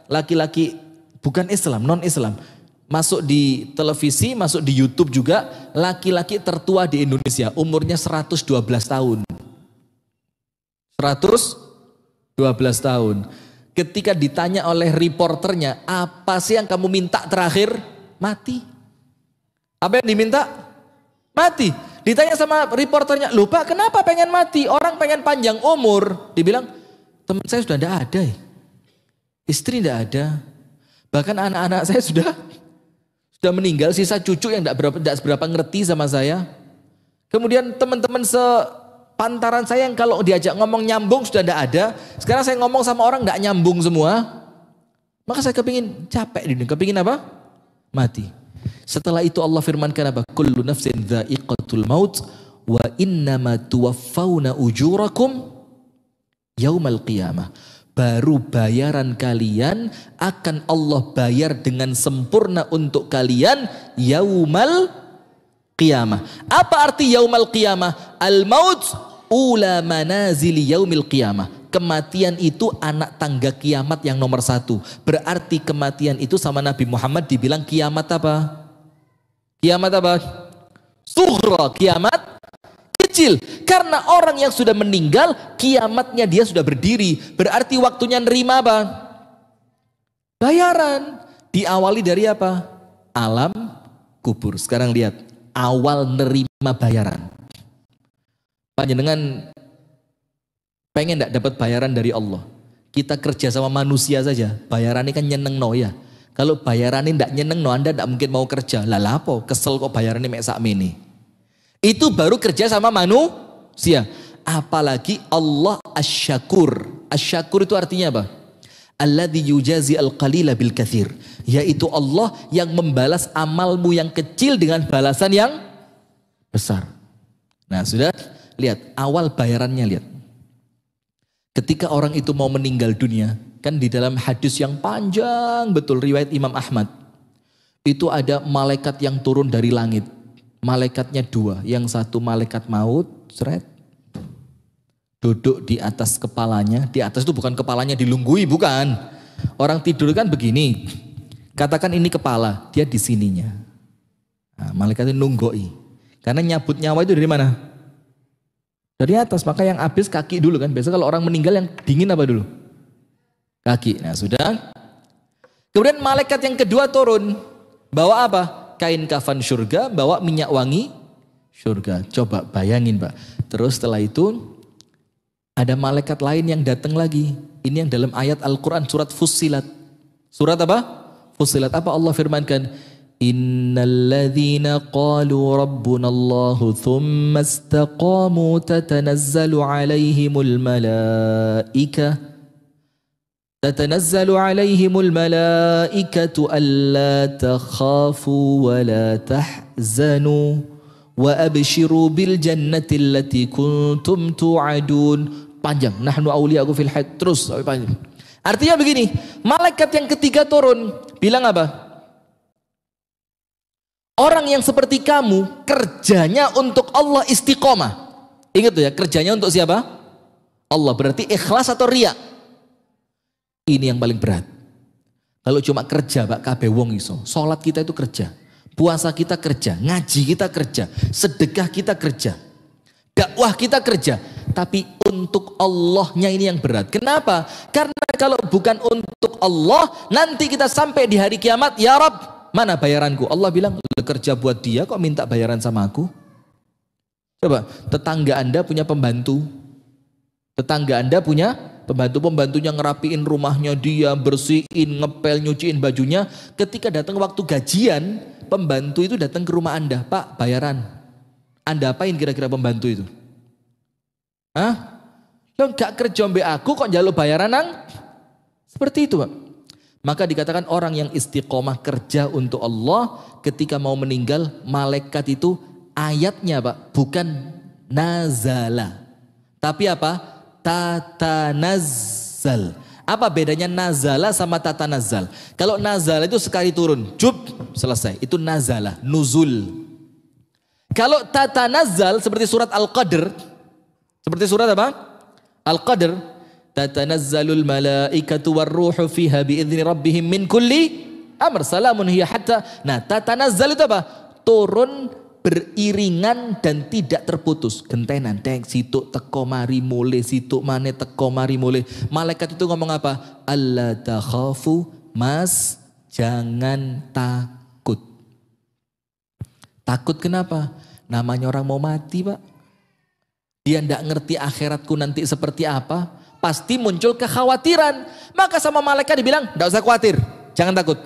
laki-laki bukan Islam, non-Islam, masuk di televisi, masuk di YouTube juga, laki-laki tertua di Indonesia, umurnya 112 tahun. 112 tahun. Ketika ditanya oleh reporternya, apa sih yang kamu minta terakhir? Mati. Apa yang diminta? Mati. Ditanya sama reporternya, loh Pak, kenapa pengen mati? Orang pengen panjang umur. Dibilang, teman saya sudah tidak ada. Istri tidak ada. Bahkan anak-anak saya sudah meninggal, sisa cucu yang tidak seberapa ngerti sama saya. Kemudian teman-teman sepantaran saya yang kalau diajak ngomong nyambung sudah tidak ada. Sekarang saya ngomong sama orang tidak nyambung semua. Maka saya kepingin capek, kepingin apa? Mati. Setelah itu Allah firmankan apa? Kullu nafsin dha'iqatul maut wa innama tuwaffawna ujurakum yaumal qiyamah. Baru bayaran kalian akan Allah bayar dengan sempurna untuk kalian yaumal qiyamah. Apa arti yaumal qiyamah? Al-maut ula manazili yaumil qiyamah. Kematian itu anak tangga kiamat yang nomor 1. Berarti kematian itu sama Nabi Muhammad dibilang kiamat apa? Kiamat apa? Sughra, kiamat kecil. Karena orang yang sudah meninggal, kiamatnya dia sudah berdiri. Berarti waktunya nerima apa? Bayaran. Diawali dari apa? Alam kubur. Sekarang lihat, awal nerima bayaran. Panjenengan pengen enggak dapat bayaran dari Allah? Kita kerja sama manusia saja, bayarannya kan nyeneng no ya. Kalau bayarannya enggak nyeneng no, Anda enggak mungkin mau kerja. Lah lapo, kesel kok bayarannya mek sakmene. Itu baru kerja sama manusia. Apalagi Allah asy-syakur. Asy-syakur itu artinya apa? Alladzi yujazi al-qalila bil katsir. Yaitu Allah yang membalas amalmu yang kecil dengan balasan yang besar. Nah, sudah lihat awal bayarannya, lihat. Ketika orang itu mau meninggal dunia, kan di dalam hadis yang panjang betul riwayat Imam Ahmad. Itu ada malaikat yang turun dari langit. Malaikatnya 2, yang satu malaikat maut, seret, duduk di atas kepalanya. Di atas itu bukan kepalanya dilunggui, bukan. Orang tidur kan begini. Katakan ini kepala, dia di sininya. Nah, malaikatnya nunggoi. Karena nyabut nyawa itu dari mana? Dari atas. Maka yang habis kaki dulu kan. Biasa kalau orang meninggal yang dingin apa dulu? Kaki. Nah sudah. Kemudian malaikat yang kedua turun. Bawa apa? Kain kafan surga, bawa minyak wangi surga. Coba bayangin Pak. Terus setelah itu ada malaikat lain yang datang lagi. Ini yang dalam ayat Al-Quran surat Fussilat. Surat apa? Fussilat. Apa Allah firmankan? Innalladzina qalu rabbunallahu thumma istaqamu tatanazzalu alaihimul malaikah. تتنزل عليهم الملائكة ألا تخافوا ولا تحزنوا وأبشروا بالجنة التي كنتم توعدون. Panjang. Nahnu awliya'ukum fil hayat. Terus sampai panjang. Artinya begini, malaikat yang ketiga turun bilang apa? Orang yang seperti kamu kerjanya untuk Allah istiqomah. Ingat tuh ya, kerjanya untuk siapa? Allah. Berarti ikhlas atau riya? Ini yang paling berat. Kalau cuma kerja Pak, kabeh wong iso. Salat kita itu kerja, puasa kita kerja, ngaji kita kerja, sedekah kita kerja, dakwah kita kerja. Tapi untuk Allahnya ini yang berat. Kenapa? Karena kalau bukan untuk Allah, nanti kita sampai di hari kiamat, ya Rabb, mana bayaranku? Allah bilang, kerja buat dia kok minta bayaran sama aku? Coba, tetangga Anda punya pembantu. Tetangga Anda punya pembantu, pembantunya ngerapiin rumahnya dia, bersihin, ngepel, nyuciin bajunya. Ketika datang waktu gajian, pembantu itu datang ke rumah Anda, Pak, bayaran. Anda apain kira-kira pembantu itu? Hah? Lo gak kerja mbak aku kok njaluk bayaran nang? Seperti itu, Pak. Maka dikatakan orang yang istiqomah kerja untuk Allah, ketika mau meninggal, malaikat itu ayatnya, Pak, bukan nazala, tapi apa? Tatanazzal. Apa bedanya nazala sama tatanazzal? Kalau nazala itu sekali turun, jub, selesai. Itu nazala, nuzul. Kalau tatanazzal seperti surat Al-Qadr, seperti surat apa? Al-Qadr, tatanazzalul malaikatu warruhu fiha biizni rabbihim min kulli amr salamun hiya hatta. Nah, tatanazzal itu apa? Turun beriringan dan tidak terputus, gentenan teng situ teko mari mulai, situ mane teko mari mulai. Malaikat itu ngomong apa? Alla takhafu, mas, jangan takut. Takut kenapa? Namanya orang mau mati, Pak. Dia tidak ngerti akhiratku nanti seperti apa, pasti muncul kekhawatiran. Maka sama malaikat dibilang, tidak usah khawatir, jangan takut.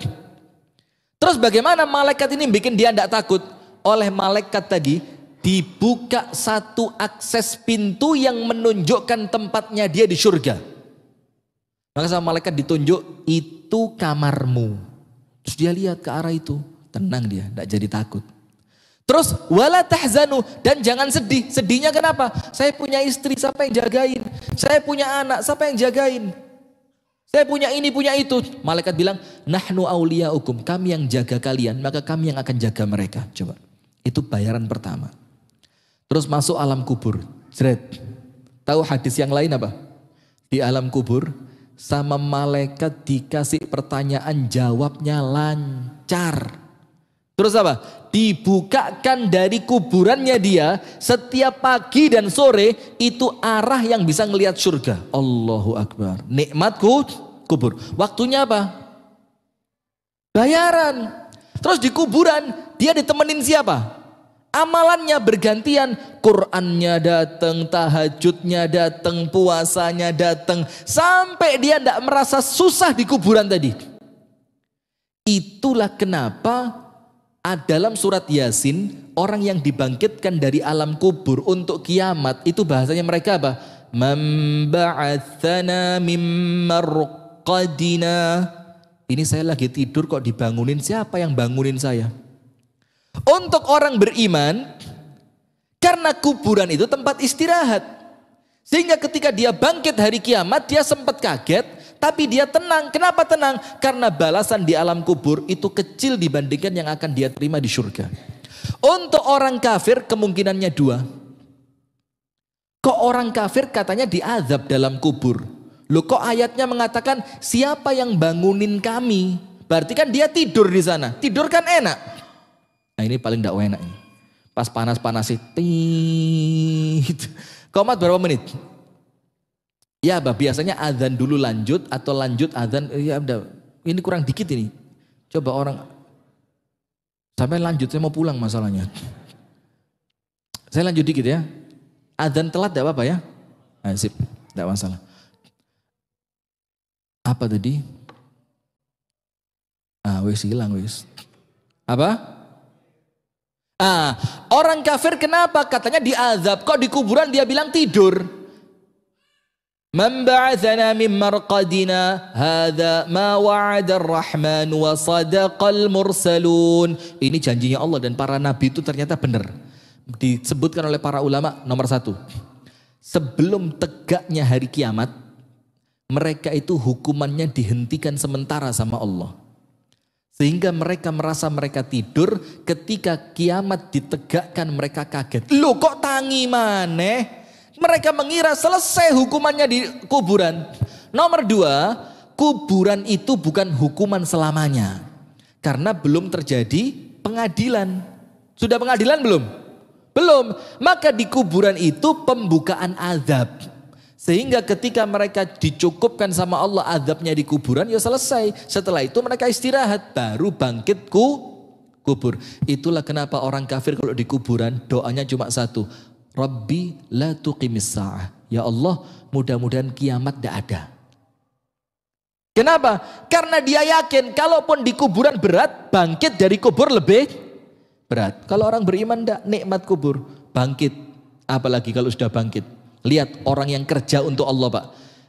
Terus bagaimana malaikat ini bikin dia tidak takut? Oleh malaikat tadi dibuka satu akses pintu yang menunjukkan tempatnya dia di surga. Maka sama malaikat ditunjuk, itu kamarmu. Terus dia lihat ke arah itu, tenang dia, tidak jadi takut. Terus wala tahzanu, dan jangan sedih. Sedihnya kenapa? Saya punya istri, siapa yang jagain? Saya punya anak, siapa yang jagain? Saya punya ini, punya itu. Malaikat bilang, nahnu auliyaukum, kami yang jaga kalian, maka kami yang akan jaga mereka. Coba. Itu bayaran pertama. Terus masuk alam kubur. Jret. Tahu hadis yang lain apa? Di alam kubur sama malaikat dikasih pertanyaan, jawabnya lancar. Terus apa? Dibukakan dari kuburannya dia setiap pagi dan sore, itu arah yang bisa ngelihat surga. Allahu Akbar. Nikmatku kubur. Waktunya apa? Bayaran. Terus di kuburan dia ditemenin siapa? Amalannya bergantian. Qurannya datang, tahajudnya datang, puasanya datang, sampai dia tidak merasa susah di kuburan tadi. Itulah kenapa dalam surat Yasin, orang yang dibangkitkan dari alam kubur untuk kiamat, itu bahasanya mereka apa? Man ba'atsana mim marqadina. Ini saya lagi tidur kok dibangunin, siapa yang bangunin saya? Untuk orang beriman, karena kuburan itu tempat istirahat, sehingga ketika dia bangkit hari kiamat, dia sempat kaget, tapi dia tenang. Kenapa tenang? Karena balasan di alam kubur itu kecil dibandingkan yang akan dia terima di surga. Untuk orang kafir kemungkinannya dua. Kok orang kafir katanya diazab dalam kubur? Loh, kok ayatnya mengatakan siapa yang bangunin kami? Berarti kan dia tidur di sana. Tidur kan enak. Nah, ini paling tidak enak ini. Pas panas-panas itu. Komat berapa menit? Ya, biasanya azan dulu lanjut atau lanjut azan. Ya udah, ini kurang dikit ini. Coba orang sampai lanjut, saya mau pulang masalahnya. Saya lanjut dikit ya. Azan telat tidak apa-apa ya. Nah, sip, tidak masalah. Apa tadi? Wis hilang wis. Apa? Orang kafir kenapa? Katanya diazab. Kok di kuburan dia bilang tidur? Man ba'atsana min marqadina hadza ma wa'ada ar-rahman wa sadaqal mursalun. Ini janjinya Allah dan para nabi itu ternyata benar. Disebutkan oleh para ulama, nomor satu, sebelum tegaknya hari kiamat, mereka itu hukumannya dihentikan sementara sama Allah. Sehingga mereka merasa mereka tidur, ketika kiamat ditegakkan mereka kaget. Loh, kok tangi maneh? Mereka mengira selesai hukumannya di kuburan. Nomor dua, kuburan itu bukan hukuman selamanya. Karena belum terjadi pengadilan. Sudah pengadilan belum? Belum. Maka di kuburan itu pembukaan azab. Sehingga ketika mereka dicukupkan sama Allah azabnya di kuburan, ya selesai. Setelah itu mereka istirahat, baru bangkit kubur. Itulah kenapa orang kafir kalau di kuburan doanya cuma satu. Rabbi la tuqimis sa'ah. Ya Allah, mudah-mudahan kiamat tidak ada. Kenapa? Karena dia yakin kalaupun di kuburan berat, bangkit dari kubur lebih berat. Kalau orang beriman tidak, nikmat kubur, bangkit. Apalagi kalau sudah bangkit. Lihat orang yang kerja untuk Allah, Pak.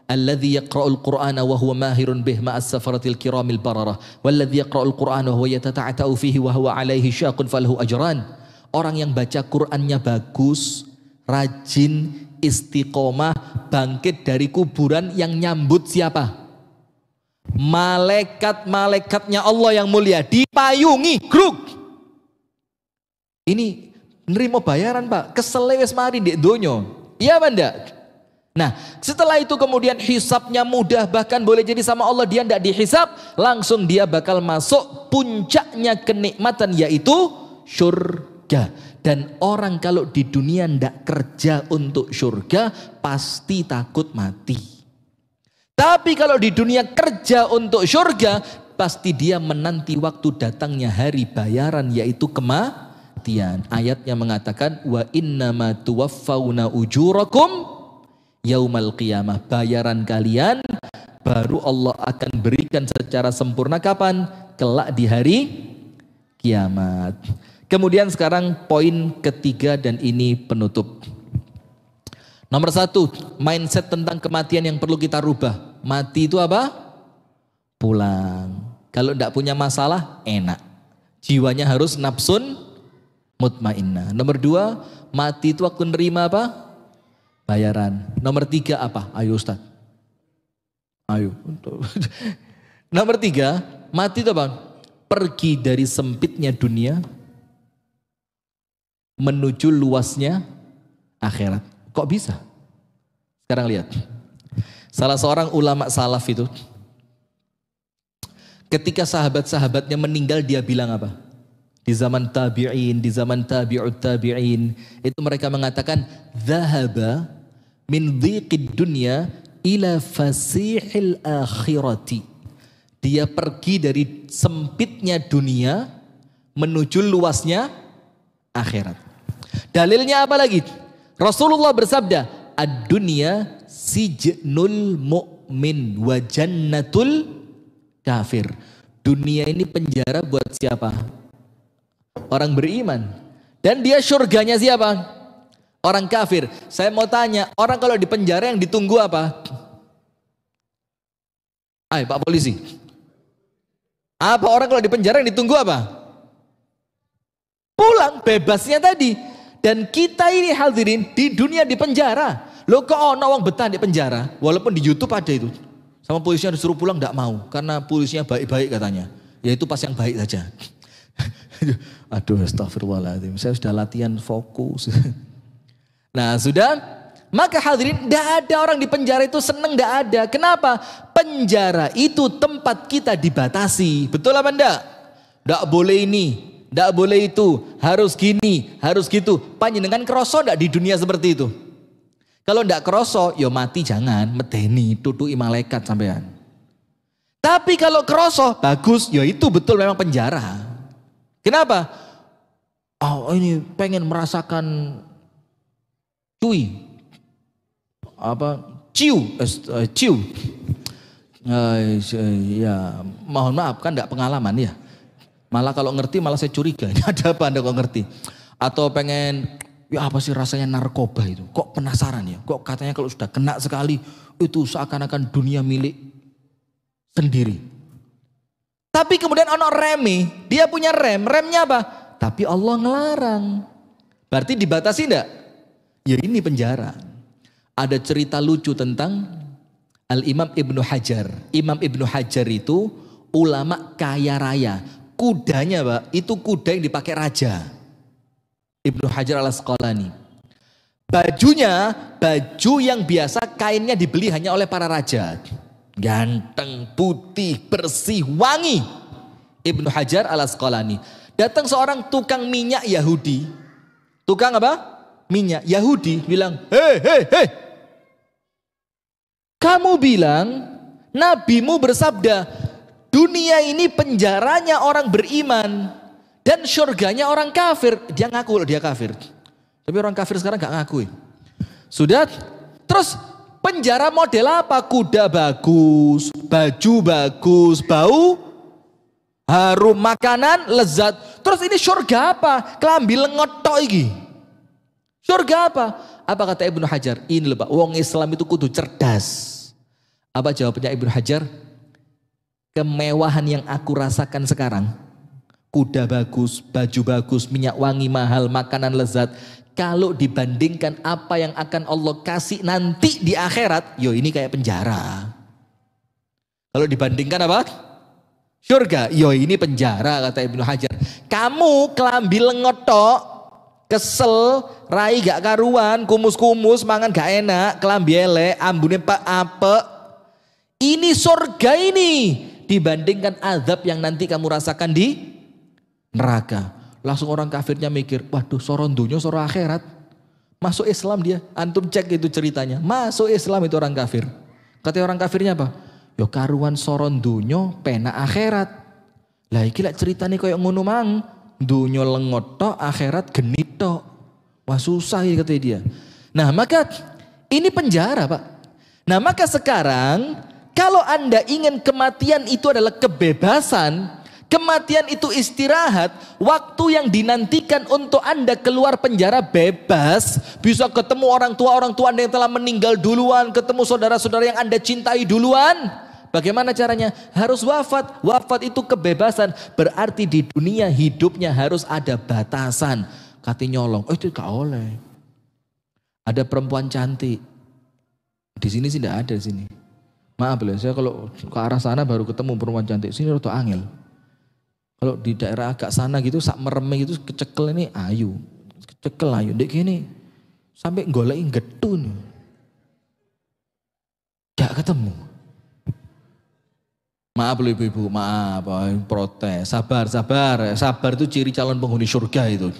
Alladzi yaqra'ul Qur'ana wa huwa mahirun bih ma'as safaratil kiramil bararah. Walladzi yaqra'ul Qur'ana wa huwa yatata'ata'u fihi wa huwa 'alaihi syaqun falahu ajran. Orang yang baca Qur'annya bagus, rajin, istiqomah, bangkit dari kuburan yang nyambut siapa? Malaikat-malaikatnya Allah yang mulia, dipayungi, gruk. Ini nerima bayaran, Pak. Keselewes mari di donyo. Iya apa enggak? Nah, setelah itu kemudian hisabnya mudah, bahkan boleh jadi sama Allah dia tidak dihisab, langsung dia bakal masuk puncaknya kenikmatan, yaitu surga. Dan orang kalau di dunia tidak kerja untuk surga, pasti takut mati. Tapi kalau di dunia kerja untuk surga, pasti dia menanti waktu datangnya hari bayaran, yaitu kematian. Ayatnya mengatakan wa innama tuwaffawna ujurakum yaumal qiyamah. Bayaran kalian baru Allah akan berikan secara sempurna kapan? Kelak di hari kiamat. Kemudian sekarang poin ketiga dan ini penutup. Nomor satu, mindset tentang kematian yang perlu kita rubah. Mati itu apa? Pulang. Kalau tidak punya masalah, enak. Jiwanya harus nafsun mutmainnah. Nomor dua, mati itu waktu nerima apa? Bayaran. Nomor tiga apa? Ayo Ustaz. Ayo. Nomor tiga, mati itu apa? Pergi dari sempitnya dunia menuju luasnya akhirat. Kok bisa? Sekarang lihat. Salah seorang ulama salaf itu, ketika sahabat-sahabatnya meninggal, dia bilang apa? Di zaman tabi'in, di zaman tabi'ut tabi'in, itu mereka mengatakan dhahaba min dhiqid dunya ila fasihil akhirati. Dia pergi dari sempitnya dunia menuju luasnya akhirat. Dalilnya apa lagi? Rasulullah bersabda, ad-dunya sijnul mu'min wa jannatul kafir. Dunia ini penjara buat siapa? Orang beriman. Dan dia surganya siapa? Orang kafir. Saya mau tanya, orang kalau di penjara yang ditunggu apa? Ayo Pak Polisi. Apa orang kalau di penjara yang ditunggu apa? Pulang, bebasnya tadi. Dan kita ini hadirin di dunia di penjara. Loh kok ono wong betah di penjara? Walaupun di YouTube ada itu. Sama polisinya disuruh pulang tidak mau. Karena polisinya baik-baik katanya. Ya itu pas yang baik saja. Aduh astagfirullahaladzim. Saya sudah latihan fokus. Nah sudah. Maka hadirin tidak ada orang di penjara itu senang, tidak ada. Kenapa? Penjara itu tempat kita dibatasi. Betul apa enggak? Tidak boleh ini. Tidak boleh itu, harus gini, harus gitu. Panjenengan kroso tidak di dunia seperti itu? Kalau tidak kroso, ya mati jangan, medeni, tutui malaikat sampean. Tapi kalau kroso, bagus, ya itu betul memang penjara. Kenapa? Oh ini pengen merasakan cuy, apa? Ciu. Ya, mohon maaf kan tidak pengalaman ya. Malah kalau ngerti malah saya curiga. Ini ada apa Anda kok ngerti? Atau pengen, ya apa sih rasanya narkoba itu? Kok penasaran ya? Kok katanya kalau sudah kena sekali itu seakan-akan dunia milik sendiri. Tapi kemudian ono reme, dia punya remnya apa? Tapi Allah ngelarang. Berarti dibatasi enggak? Ya ini penjara. Ada cerita lucu tentang Al-Imam Ibnu Hajar. Imam Ibnu Hajar itu ulama kaya raya. Kudanya Pak, itu kuda yang dipakai raja. Ibnu Hajar al-Asqalani. Bajunya, baju yang biasa kainnya dibeli hanya oleh para raja. Ganteng, putih, bersih, wangi. Ibnu Hajar al-Asqalani. Datang seorang tukang minyak Yahudi. Tukang apa? Minyak Yahudi bilang, hei. Kamu bilang, nabimu bersabda, dunia ini penjaranya orang beriman dan surganya orang kafir. Dia ngaku loh dia kafir. Tapi orang kafir sekarang gak ngakui. Sudah, terus penjara model apa? Kuda bagus, baju bagus, bau harum, makanan lezat. Terus ini surga apa? Kelambi lengot tok iki. Surga apa? Apa kata Ibnu Hajar? Ini loh Pak, wong Islam itu kudu cerdas. Apa jawabannya Ibnu Hajar? Kemewahan yang aku rasakan sekarang, kuda bagus, baju bagus, minyak wangi mahal, makanan lezat, kalau dibandingkan apa yang akan Allah kasih nanti di akhirat, yo ini kayak penjara. Kalau dibandingkan apa? Surga, yo ini penjara, kata Ibnu Hajar. Kamu kelambi lengot tok, kesel, rai gak karuan, kumus-kumus, mangan gak enak, kelambi elek, ambune pak apek. Ini surga ini dibandingkan azab yang nanti kamu rasakan di neraka. Langsung orang kafirnya mikir, waduh soron dunya soron akhirat. Masuk Islam dia, antum cek itu ceritanya. Masuk Islam itu orang kafir. Kata orang kafirnya apa? Yo karuan soron dunyo pena akhirat. Lah iki lek ceritane koyo ngono mang, dunyo lengot tok, akhirat genit tok. Wah susah ini kata dia. Nah, maka ini penjara, Pak. Nah, maka sekarang kalau Anda ingin kematian itu adalah kebebasan, kematian itu istirahat, waktu yang dinantikan untuk Anda keluar penjara bebas, bisa ketemu orang tua Anda yang telah meninggal duluan, ketemu saudara-saudara yang Anda cintai duluan. Bagaimana caranya? Harus wafat. Wafat itu kebebasan. Berarti di dunia hidupnya harus ada batasan. Kati nyolong, itu gak oleh. Ada perempuan cantik. Di sini sih tidak ada di sini. Maaf loh, saya kalau ke arah sana baru ketemu perempuan cantik. Sini roto angel. Kalau di daerah agak sana gitu, sak mereme gitu, kecekel ini ayu. Kecekel ayu. Dek gini, sampai ngolekin gedun. Gak ketemu. Maaf loh ibu-ibu, maaf, protes, sabar itu ciri calon penghuni surga itu.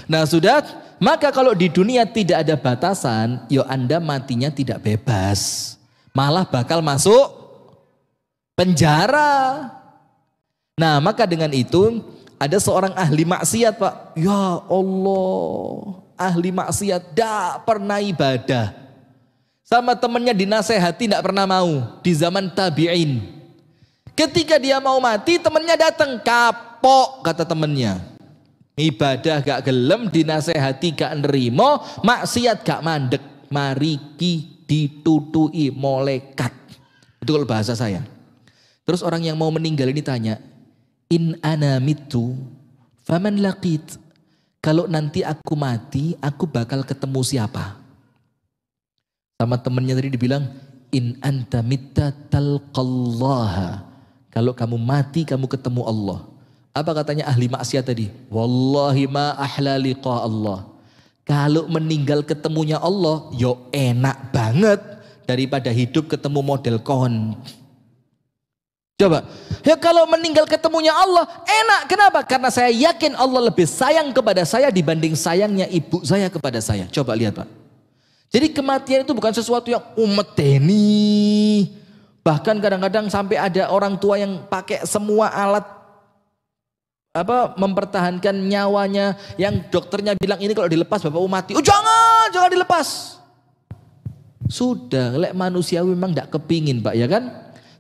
Nah sudah, maka kalau di dunia tidak ada batasan, yo Anda matinya tidak bebas, malah bakal masuk penjara. Nah maka dengan itu ada seorang ahli maksiat Pak, ya Allah, ahli maksiat tidak pernah ibadah, sama temannya dinasehati tidak pernah mau di zaman tabi'in. Ketika dia mau mati, temannya datang, kapok kata temannya. Ibadah gak gelem, dinasehati gak nerimo, maksiat gak mandek. Mariki ditutui molekat. Itu kalau bahasa saya. Terus orang yang mau meninggal ini tanya, in ana mitu faman laqit. Kalau nanti aku mati, aku bakal ketemu siapa? Sama temannya tadi dibilang, in anta mitta talqallaha. Kalau kamu mati, kamu ketemu Allah. Apa katanya ahli maksiat tadi? Wallahi ma ahla liqa Allah. Kalau meninggal ketemunya Allah, yo enak banget daripada hidup ketemu model kon. Coba, ya kalau meninggal ketemunya Allah, enak. Kenapa? Karena saya yakin Allah lebih sayang kepada saya dibanding sayangnya ibu saya kepada saya. Coba lihat Pak. Jadi kematian itu bukan sesuatu yang umeteni. Bahkan kadang-kadang sampai ada orang tua yang pakai semua alat mempertahankan nyawanya, yang dokternya bilang ini kalau dilepas bapak mati. Oh jangan dilepas. Sudah, lek manusiawi memang tidak kepingin Pak, ya kan?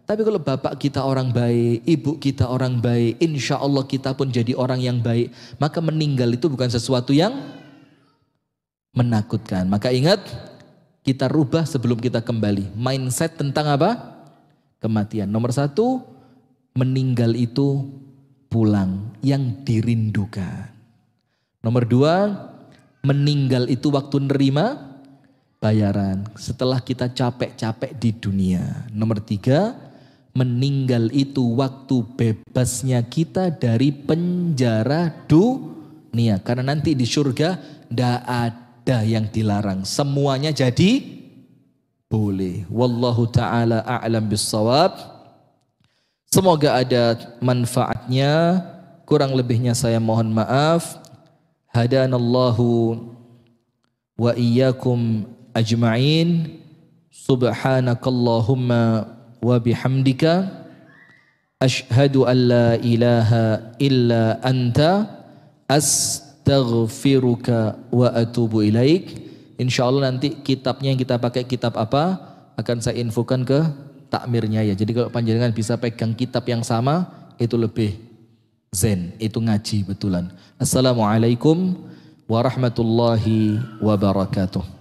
Tapi kalau bapak kita orang baik, ibu kita orang baik, insya Allah kita pun jadi orang yang baik. Maka meninggal itu bukan sesuatu yang menakutkan. Maka ingat, kita rubah sebelum kita kembali. Mindset tentang apa? Kematian. Nomor 1, meninggal itu pulang yang dirindukan. Nomor 2, meninggal itu waktu nerima bayaran setelah kita capek-capek di dunia. Nomor 3, meninggal itu waktu bebasnya kita dari penjara dunia. Karena nanti di surga tidak ada yang dilarang, semuanya jadi boleh. Wallahu ta'ala a'lam bissawab. Semoga ada manfaatnya. Kurang lebihnya saya mohon maaf. Hadanallahu wa iyyakum ajma'in. Subhanakallahumma wa bihamdika asyhadu an la ilaha illa anta astaghfiruka wa atubu ilaik. Insyaallah nanti kitabnya yang kita pakai kitab apa akan saya infokan ke takmirnya ya. Jadi kalau panjenengan bisa pegang kitab yang sama itu lebih zen, itu ngaji betulan. Assalamualaikum warahmatullahi wabarakatuh.